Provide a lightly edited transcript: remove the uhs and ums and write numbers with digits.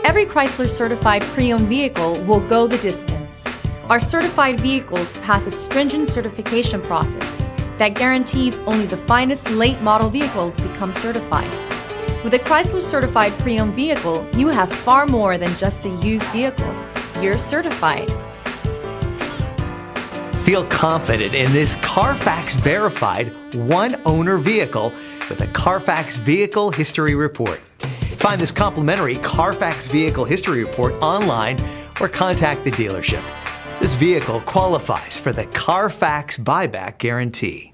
Every Chrysler certified pre-owned vehicle will go the distance. Our certified vehicles pass a stringent certification process that guarantees only the finest late model vehicles become certified. With a Chrysler certified pre-owned vehicle, you have far more than just a used vehicle. You're certified. Feel confident in this Carfax verified one-owner vehicle with a Carfax Vehicle History Report. Find this complimentary Carfax Vehicle History Report online or contact the dealership. This vehicle qualifies for the Carfax Buyback Guarantee.